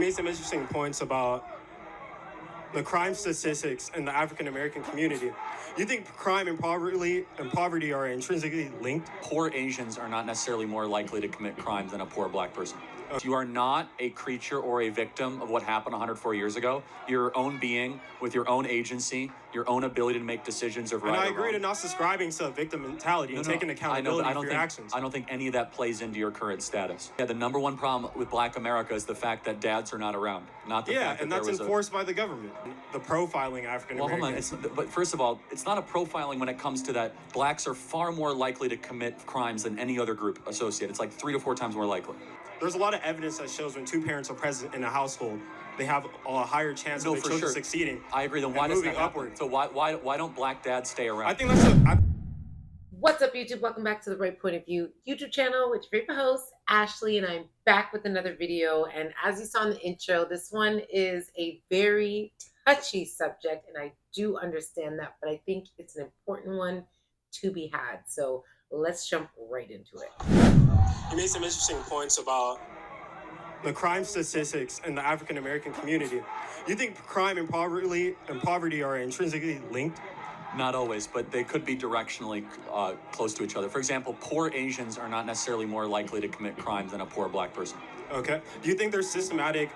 Made some interesting points about the crime statistics in the African American community. You think crime and poverty are intrinsically linked? Poor Asians are not necessarily more likely to commit crimes than a poor black person. You are not a creature or a victim of what happened 104 years ago. You're your own being with your own agency, your own ability to make decisions of right or wrong. And I agree to not subscribing to a victim mentality and taking accountability for your actions. I don't think any of that plays into your current status. Yeah, the number one problem with Black America is the fact that dads are not around. Not the fact that and that's enforced by the government. The profiling African Americans. Well, hold on. But first of all, it's not a profiling when it comes to that. Blacks are far more likely to commit crimes than any other group associated. It's like 3 to 4 times more likely. There's a lot of evidence that shows when two parents are present in a household, they have a higher chance of their children succeeding. I agree. Then why does that happen? So why don't black dads stay around? I think that's What's up, YouTube? Welcome back to the Right Point of View YouTube channel with your favorite host, Ashley, and I'm back with another video. And as you saw in the intro, this one is a very touchy subject, and I do understand that, but I think it's an important one to be had. So let's jump right into it. You made some interesting points about the crime statistics in the African American community. You think crime and poverty are intrinsically linked? Not always, but they could be directionally close to each other. For example, poor Asians are not necessarily more likely to commit crimes than a poor black person. Okay. Do you think there's systematic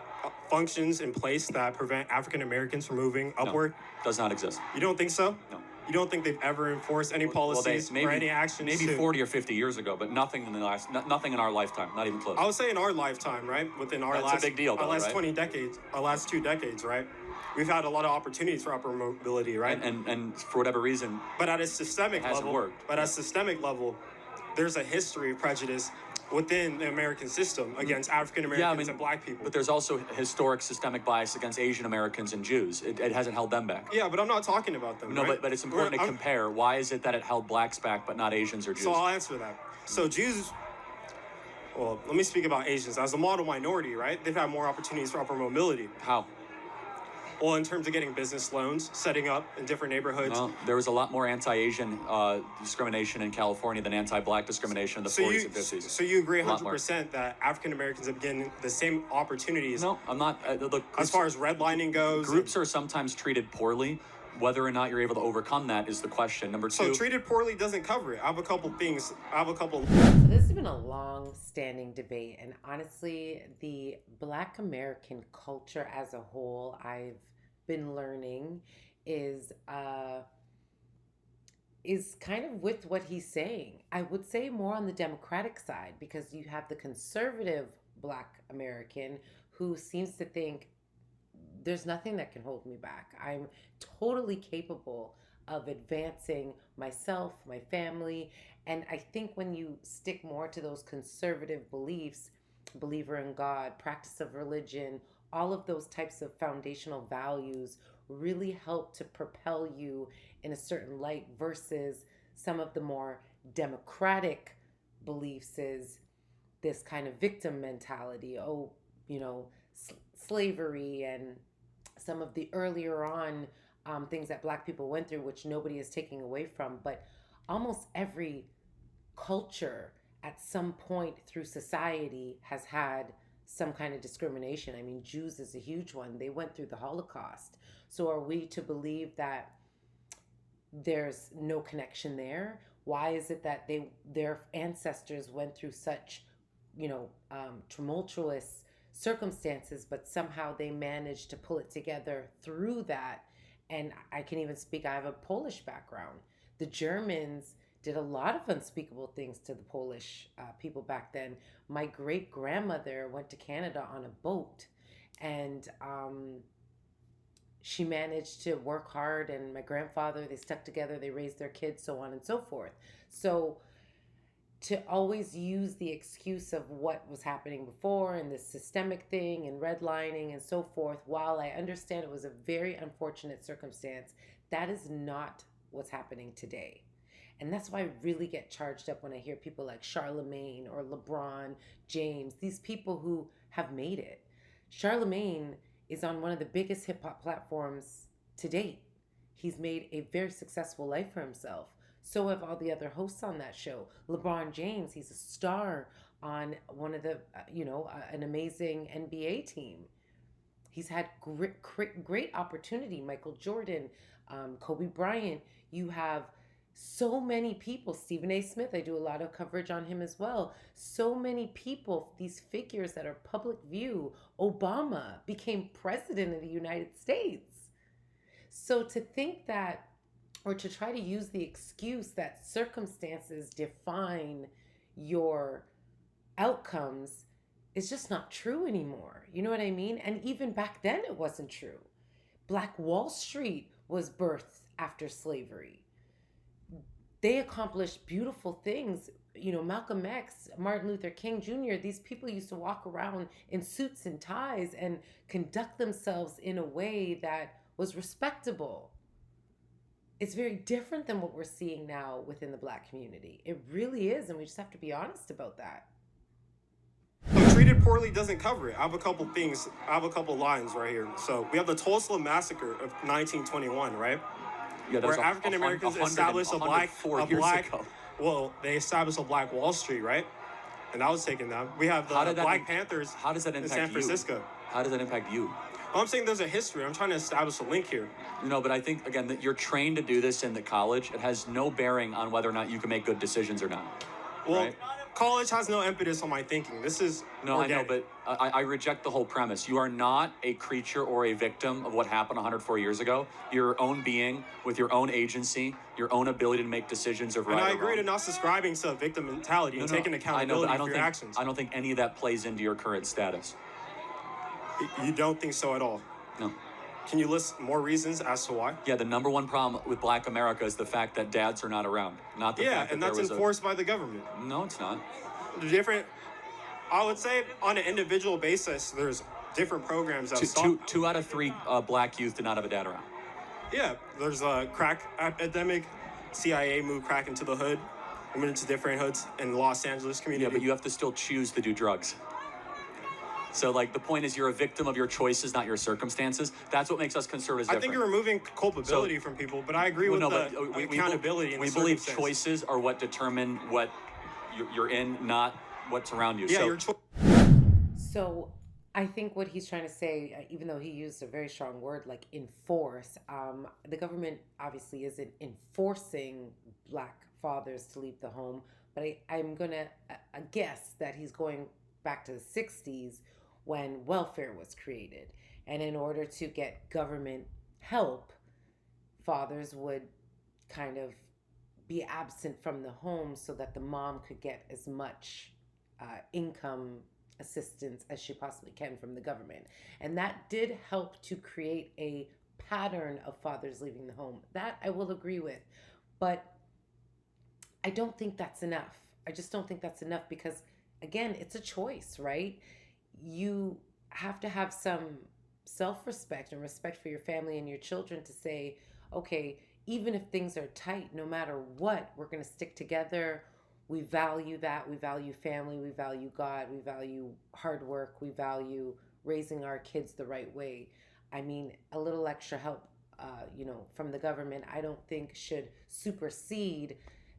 functions in place that prevent African Americans from moving upward? No, does not exist. You don't think so? No. You don't think they've ever enforced any policies or any actions? Maybe 40 or 50 years ago, but nothing in our lifetime, not even close. I would say in our lifetime, right? Within our That's a big deal, our last right? 20 decades, our last 2 decades, right? We've had a lot of opportunities for upper mobility, right? And for whatever reason, but at a systemic level, hasn't worked. But at a systemic level, there's a history of prejudice within the American system against African Americans and black people. But there's also historic systemic bias against Asian Americans and Jews. It hasn't held them back. Yeah, but I'm not talking about them. No, right? but it's important to compare. Why is it that it held blacks back but not Asians or Jews? So I'll answer that. So Jews, well, let me speak about Asians. As a model minority, right? They've had more opportunities for upper mobility. How? Well, in terms of getting business loans, setting up in different neighborhoods. Well, there was a lot more anti-Asian discrimination in California than anti-black discrimination in the 40s and 50s. So you agree 100% that African Americans have getting the same opportunities? No, I'm not. Look, as far as redlining goes, groups are sometimes treated poorly. Whether or not you're able to overcome that is the question. Number two. So treated poorly doesn't cover it. I have a couple things. So this has been a long-standing debate, and honestly, the Black American culture as a whole, I've been learning, is kind of with what he's saying. I would say more on the Democratic side, because you have the conservative Black American who seems to think there's nothing that can hold me back. I'm totally capable of advancing myself, my family. And I think when you stick more to those conservative beliefs, believer in God, practice of religion, all of those types of foundational values really help to propel you in a certain light versus some of the more democratic beliefs is this kind of victim mentality. Oh, slavery and some of the earlier on things that Black people went through, which nobody is taking away from. But almost every culture at some point through society has had some kind of discrimination. I mean, Jews is a huge one. They went through the Holocaust. So are we to believe that there's no connection there? Why is it that their ancestors went through such, tumultuous circumstances, but somehow they managed to pull it together through that? And I can even speak, I have a Polish background. The Germans did a lot of unspeakable things to the Polish people back then. My great-grandmother went to Canada on a boat, and she managed to work hard, and my grandfather, they stuck together, they raised their kids, so on and so forth. So to always use the excuse of what was happening before and this systemic thing and redlining and so forth, while I understand it was a very unfortunate circumstance, that is not what's happening today. And that's why I really get charged up when I hear people like Charlemagne or LeBron James, these people who have made it. Charlemagne is on one of the biggest hip hop platforms to date. He's made a very successful life for himself. So have all the other hosts on that show. LeBron James, he's a star on one of the, an amazing NBA team, He's had great opportunity. Michael Jordan, Kobe Bryant. You have so many people. Stephen A. Smith, I do a lot of coverage on him as well. So many people, these figures that are public view. Obama became president of the United States. So to think that, or to try to use the excuse that circumstances define your outcomes, is just not true anymore. You know what I mean? And even back then, it wasn't true. Black Wall Street was birthed after slavery. They accomplished beautiful things. You know, Malcolm X, Martin Luther King Jr., these people used to walk around in suits and ties and conduct themselves in a way that was respectable. It's very different than what we're seeing now within the Black community. It really is, and we just have to be honest about that. Treated poorly doesn't cover it. I have a couple lines right here. So we have the Tulsa Massacre of 1921, right? Yeah, where African Americans established they established a Black Wall Street, right? And that was taken down. We have the Black Panthers. How does that impact in San Francisco? How does that impact you? I'm saying there's a history. I'm trying to establish a link here. No, but I think, again, that you're trained to do this in the college. It has no bearing on whether or not you can make good decisions or not. Well, right? College has no impetus on my thinking. This is organic. I know, but I reject the whole premise. You are not a creature or a victim of what happened 104 years ago. You're your own being with your own agency, your own ability to make decisions of right or wrong. And I agree to not subscribing to a victim mentality and taking accountability for your actions. I don't think any of that plays into your current status. You don't think so at all? No. Can you list more reasons as to why? Yeah, the number one problem with Black America is the fact that dads are not around. Not the fact that that's enforced by the government. No, it's not. I would say on an individual basis, there's different programs that stop. Two out of three Black youth did not have a dad around. Yeah, there's a crack epidemic. CIA moved crack into the hood, moved into different hoods in the Los Angeles community. Yeah, but you have to still choose to do drugs. So, the point is you're a victim of your choices, not your circumstances. That's what makes us conservatives different. I think you're removing culpability from people, but I agree with accountability. We believe choices are what determine what you're in, not what's around you. Yeah, So I think what he's trying to say, even though he used a very strong word like enforce, the government obviously isn't enforcing Black fathers to leave the home, but I'm going to guess that he's going back to the 60s when welfare was created. And in order to get government help, fathers would kind of be absent from the home so that the mom could get as much income assistance as she possibly can from the government. And that did help to create a pattern of fathers leaving the home. That I will agree with. But I don't think that's enough. I just don't think that's enough because, again, it's a choice, right? You have to have some self-respect and respect for your family and your children to say, okay, even if things are tight, no matter what, we're going to stick together. We value that. We value family. We value God. We value hard work. We value raising our kids the right way. I mean, a little extra help, from the government, I don't think should supersede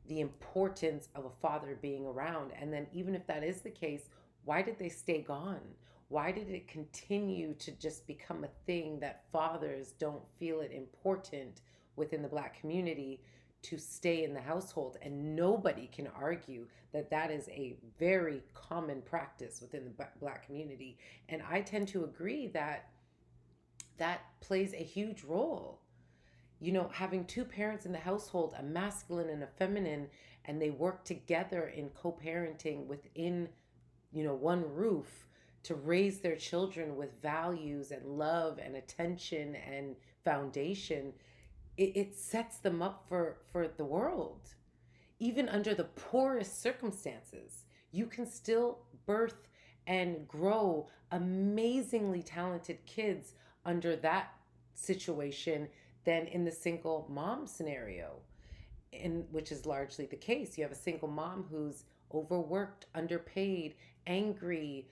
the importance of a father being around. And then even if that is the case, why did they stay gone? Why did it continue to just become a thing that fathers don't feel it important within the Black community to stay in the household? And nobody can argue that that is a very common practice within the Black community. And I tend to agree that that plays a huge role. Having two parents in the household, a masculine and a feminine, and they work together in co-parenting within, one roof to raise their children with values and love and attention and foundation, it sets them up for the world. Even under the poorest circumstances, you can still birth and grow amazingly talented kids under that situation than in the single mom scenario, which is largely the case. You have a single mom who's overworked, underpaid, angry,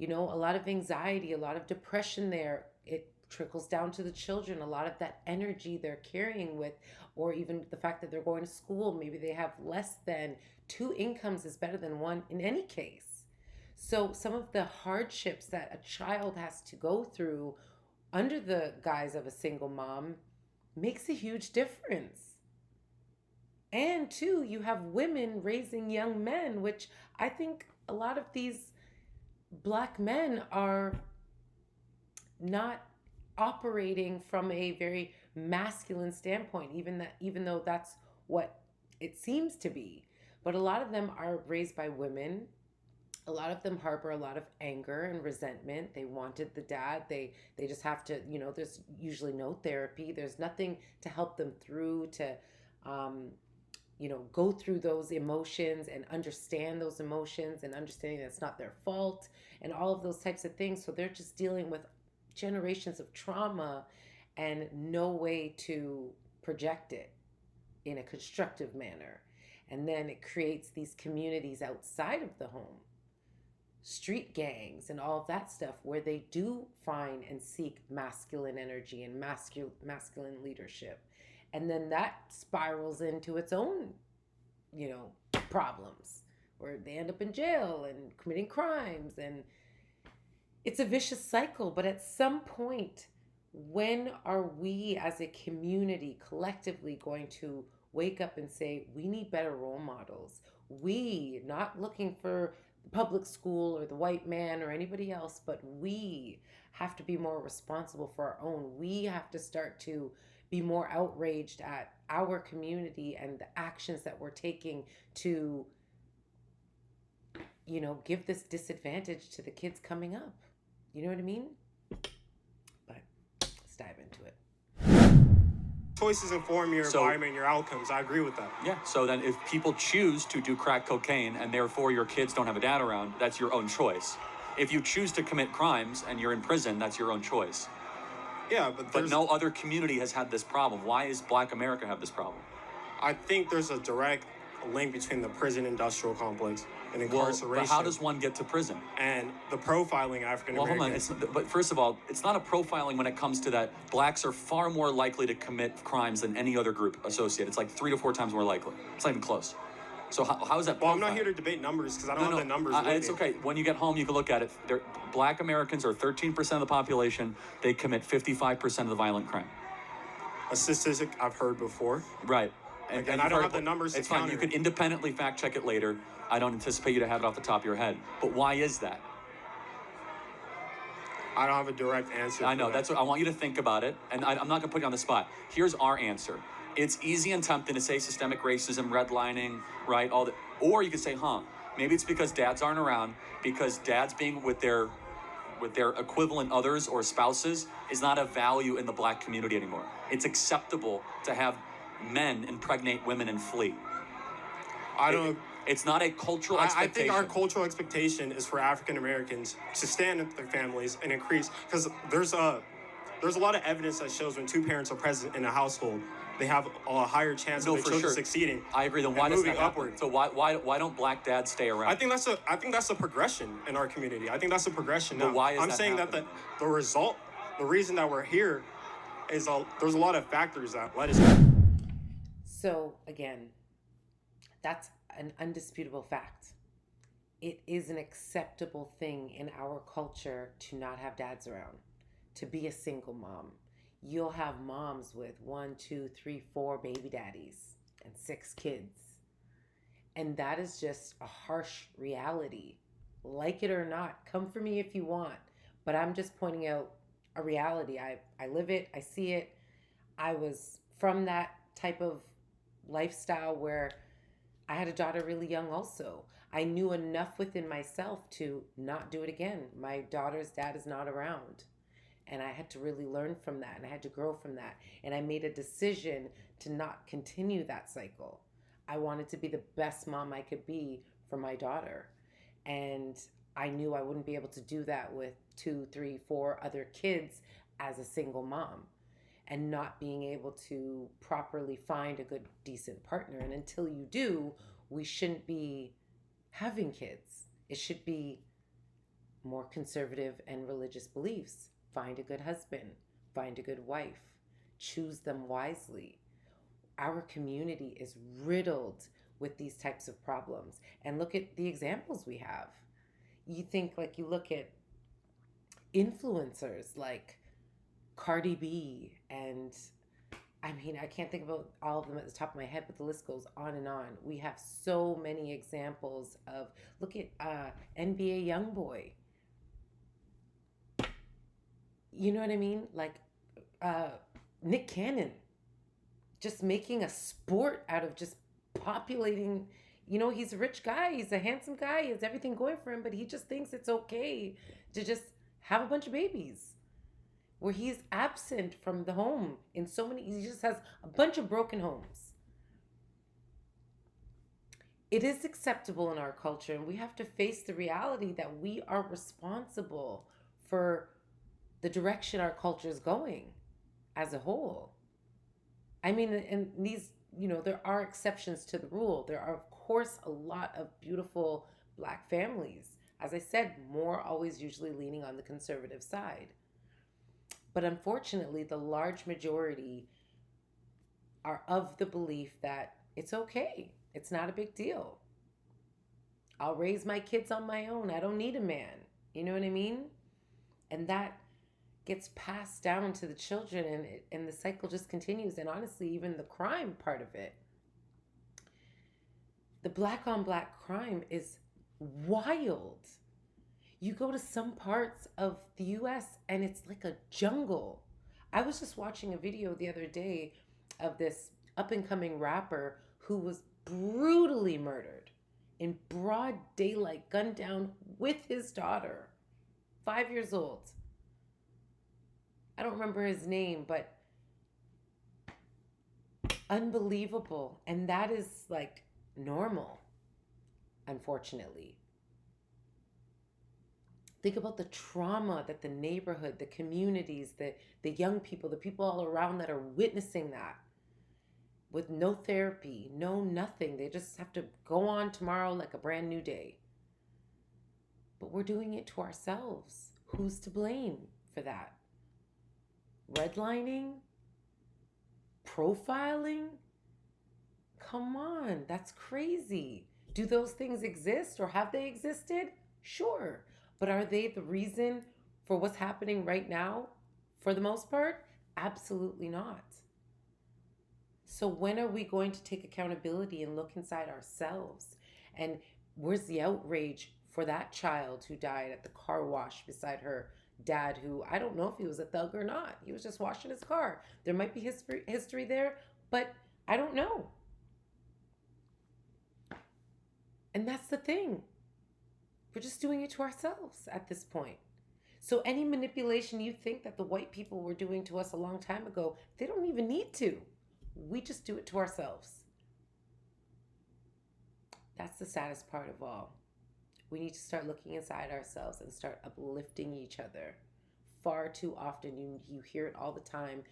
a lot of anxiety, a lot of depression there. It trickles down to the children, a lot of that energy they're carrying with, or even the fact that they're going to school. Maybe they have less than two incomes is better than one in any case. So some of the hardships that a child has to go through under the guise of a single mom makes a huge difference. And two, you have women raising young men, which I think a lot of these black men are not operating from a very masculine standpoint, even though that's what it seems to be. But a lot of them are raised by women. A lot of them harbor a lot of anger and resentment. They wanted the dad. They just have to, there's usually no therapy. There's nothing to help them through to go through those emotions and understand those emotions and understanding that it's not their fault and all of those types of things. So they're just dealing with generations of trauma and no way to project it in a constructive manner. And then it creates these communities outside of the home, street gangs and all of that stuff, where they do find and seek masculine energy and masculine leadership. And then that spirals into its own, problems, where they end up in jail and committing crimes. And it's a vicious cycle. But at some point, when are we as a community collectively going to wake up and say, we need better role models? We, not looking for the public school or the white man or anybody else, but we have to be more responsible for our own. We have to start to be more outraged at our community and the actions that we're taking to, give this disadvantage to the kids coming up. You know what I mean? But let's dive into it. Choices inform your environment and your outcomes. I agree with that. Yeah, so then if people choose to do crack cocaine and therefore your kids don't have a dad around, that's your own choice. If you choose to commit crimes and you're in prison, that's your own choice. Yeah, but no other community has had this problem. Why is Black America have this problem? I think there's a direct link between the prison industrial complex and incarceration. Well, but how does one get to prison? And the profiling African Americans. Well, hold on. But first of all, it's not a profiling when it comes to that. Blacks are far more likely to commit crimes than any other group associated. It's like 3 to 4 times more likely. It's not even close. So how is that? Well, I'm not here to debate numbers because I don't have the numbers. It's okay. When you get home, you can look at it. Black Americans are 13% of the population. They commit 55% of the violent crime. A statistic I've heard before. Right. And I don't have the numbers to counter. It's fine. You can independently fact check it later. I don't anticipate you to have it off the top of your head. But why is that? I don't have a direct answer. I know. That's what I want you to think about it. And I'm not going to put you on the spot. Here's our answer. It's easy and tempting to say systemic racism, redlining, right? All that. Or you could say, maybe it's because dads aren't around, because dads being with their equivalent others or spouses is not a value in the Black community anymore. It's acceptable to have men impregnate women and flee. It's not a cultural expectation. I think our cultural expectation is for African Americans to stand with their families and increase, because there's a lot of evidence that shows when 2 parents are present in a household, they have a higher chance of their children succeeding. I agree. Then why does that upward? Happen? So why don't Black dads stay around? I think that's a progression in our community. I think that's a progression. But why is I'm saying that the reason that we're here is there's a lot of factors that led us. So again, that's an undisputable fact. It is an acceptable thing in our culture to not have dads around, to be a single mom. You'll have moms with 1, 2, 3, 4 baby daddies and 6 kids. And that is just a harsh reality. Like it or not, come for me if you want. But I'm just pointing out a reality. I live it. I see it. I was from that type of lifestyle where I had a daughter really young also. I knew enough within myself to not do it again. My daughter's dad is not around. And I had to really learn from that, and I had to grow from that. And I made a decision to not continue that cycle. I wanted to be the best mom I could be for my daughter. And I knew I wouldn't be able to do that with 2, 3, 4 other kids as a single mom, and not being able to properly find a good, decent partner. And until you do, we shouldn't be having kids. It should be more conservative and religious beliefs. Find a good husband, find a good wife, choose them wisely. Our community is riddled with these types of problems. And look at the examples we have. You look at influencers like Cardi B, and I mean, I can't think about all of them at the top of my head, but the list goes on and on. We have so many examples of, look at NBA YoungBoy. You know what I mean? Like Nick Cannon, just making a sport out of just populating. You know, he's a rich guy, he's a handsome guy, he has everything going for him, but he just thinks it's okay to just have a bunch of babies. Where he's absent from the home in so many, he just has a bunch of broken homes. It is acceptable in our culture, and we have to face the reality that we are responsible for the direction our culture is going as a whole. I mean, and these, you know, there are exceptions to the rule. There are, of course, a lot of beautiful Black families. As I said, more always usually leaning on the conservative side. But unfortunately, the large majority are of the belief that it's okay. It's not a big deal. I'll raise my kids on my own. I don't need a man. You know what I mean? And that gets passed down to the children, and the cycle just continues. And honestly, even the crime part of it, the Black on Black crime is wild. You go to some parts of the US and it's like a jungle. I was just watching a video the other day of this up and coming rapper who was brutally murdered in broad daylight, gunned down with his daughter, 5 years old. I don't remember his name, but unbelievable. And that is like normal, unfortunately. Think about the trauma that the neighborhood, the communities, the young people, the people all around that are witnessing that with no therapy, no nothing. They just have to go on tomorrow like a brand new day. But we're doing it to ourselves. Who's to blame for that? Redlining? Profiling? Come on, that's crazy. Do those things exist, or have they existed? Sure. But are they the reason for what's happening right now? For the most part, absolutely not. So when are we going to take accountability and look inside ourselves? And where's the outrage for that child who died at the car wash beside her dad, who I don't know if he was a thug or not. He was just washing his car. There might be history there, but I don't know. And that's the thing. We're just doing it to ourselves at this point. So any manipulation you think that the white people were doing to us a long time ago, they don't even need to. We just do it to ourselves. That's the saddest part of all. We need to start looking inside ourselves and start uplifting each other. Far too often, you hear it all the time.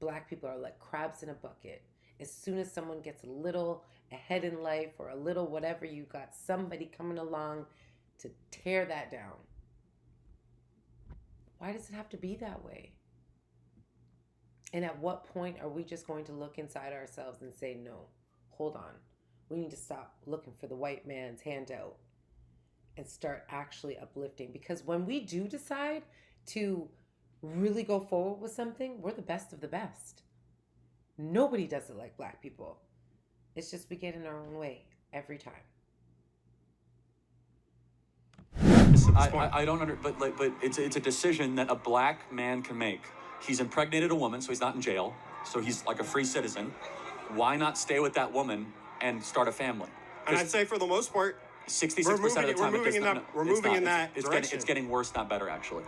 Black people are like crabs in a bucket. As soon as someone gets a little ahead in life or a little whatever, you got somebody coming along to tear that down. Why does it have to be that way? And at what point are we just going to look inside ourselves and say, no, hold on. We need to stop looking for the white man's handout and start actually uplifting. Because when we do decide to really go forward with something, we're the best of the best. Nobody does it like Black people. It's just we get in our own way every time. I don't under, but it's a decision that a Black man can make. He's impregnated a woman, so he's not in jail. So he's like a free citizen. Why not stay with that woman and start a family? And I'd say for the most part, 66% of the time, we're moving in that direction. It's getting worse, not better, actually.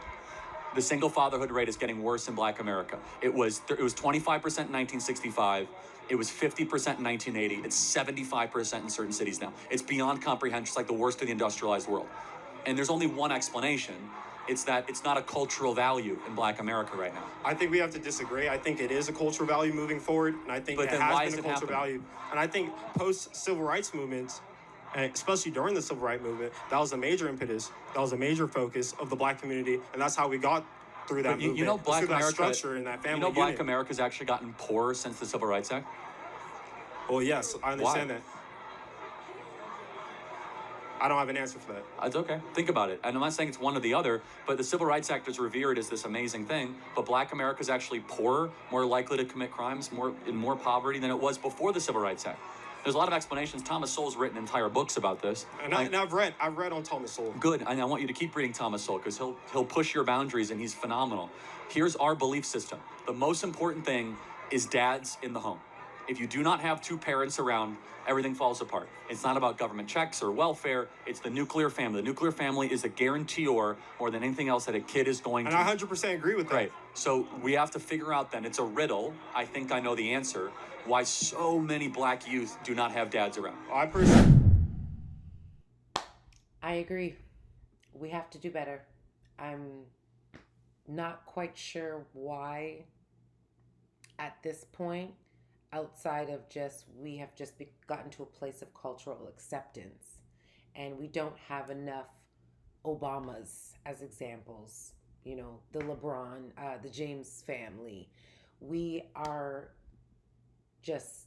The single fatherhood rate is getting worse in Black America. It was 25% in 1965. It was 50% in 1980. It's 75% in certain cities now. It's beyond comprehension. It's like the worst of the industrialized world. And there's only one explanation. It's that it's not a cultural value in Black America right now. I think we have to disagree. I think it is a cultural value moving forward, and I think it has been a cultural value. And I think post-civil rights movement, and especially during the civil rights movement, that was a major impetus. That was a major focus of the Black community, and that's how we got through that movement. You know, Black through America, that structure and that family. You know, Black America's actually gotten poorer since the Civil Rights Act. Well, yes, I understand Why? that. I don't have an answer for that. It's okay. Think about it. And I'm not saying it's one or the other, but the Civil Rights Act is revered as this amazing thing. But Black America is actually poorer, more likely to commit crimes, in more poverty than it was before the Civil Rights Act. There's a lot of explanations. Thomas Sowell's written entire books about this. And I've read on Thomas Sowell. Good, and I want you to keep reading Thomas Sowell because he'll push your boundaries and he's phenomenal. Here's our belief system. The most important thing is dads in the home. If you do not have two parents around, everything falls apart. It's not about government checks or welfare. It's the nuclear family. The nuclear family is a guarantor more than anything else that a kid is going to. And I 100% agree with that. Right. So we have to figure out then, it's a riddle. I think I know the answer. Why so many Black youth do not have dads around. I agree. We have to do better. I'm not quite sure why at this point, outside of we have just gotten to a place of cultural acceptance, and we don't have enough Obamas as examples. You know, the LeBron, the James family. We are just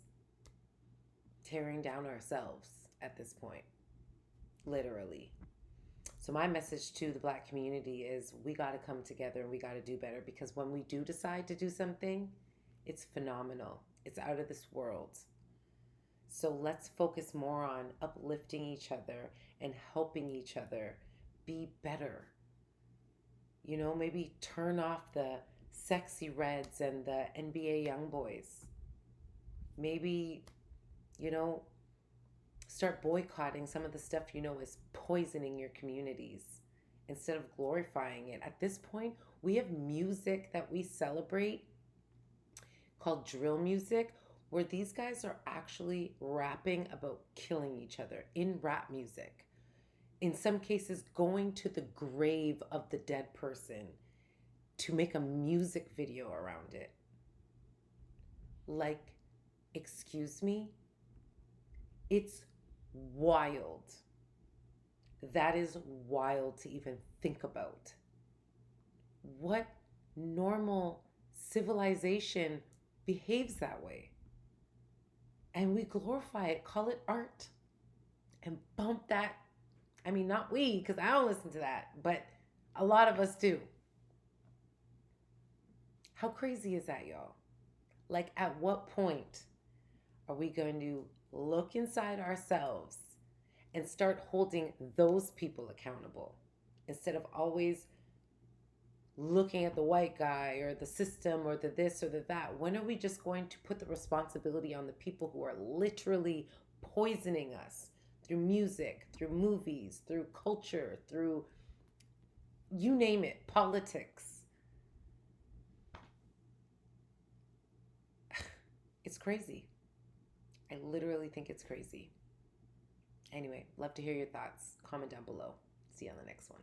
tearing down ourselves at this point, literally. So my message to the Black community is we got to come together and we got to do better, because when we do decide to do something, it's phenomenal. It's out of this world. So let's focus more on uplifting each other and helping each other be better. You know, maybe turn off the sexy reds and the NBA young boys. Maybe, you know, start boycotting some of the stuff you know is poisoning your communities instead of glorifying it. At this point, we have music that we celebrate called drill music, where these guys are actually rapping about killing each other in rap music. In some cases, going to the grave of the dead person to make a music video around it. Like, excuse me? It's wild. That is wild to even think about. What normal civilization behaves that way? And we glorify it, call it art, and bump that. I mean, not we, because I don't listen to that, but a lot of us do. How crazy is that, y'all? Like, at what point are we going to look inside ourselves and start holding those people accountable instead of always looking at the white guy or the system or the this or the that? When are we just going to put the responsibility on the people who are literally poisoning us through music, through movies, through culture, through you name it, politics? It's crazy. I literally think it's crazy. Anyway, love to hear your thoughts. Comment down below. See you on the next one.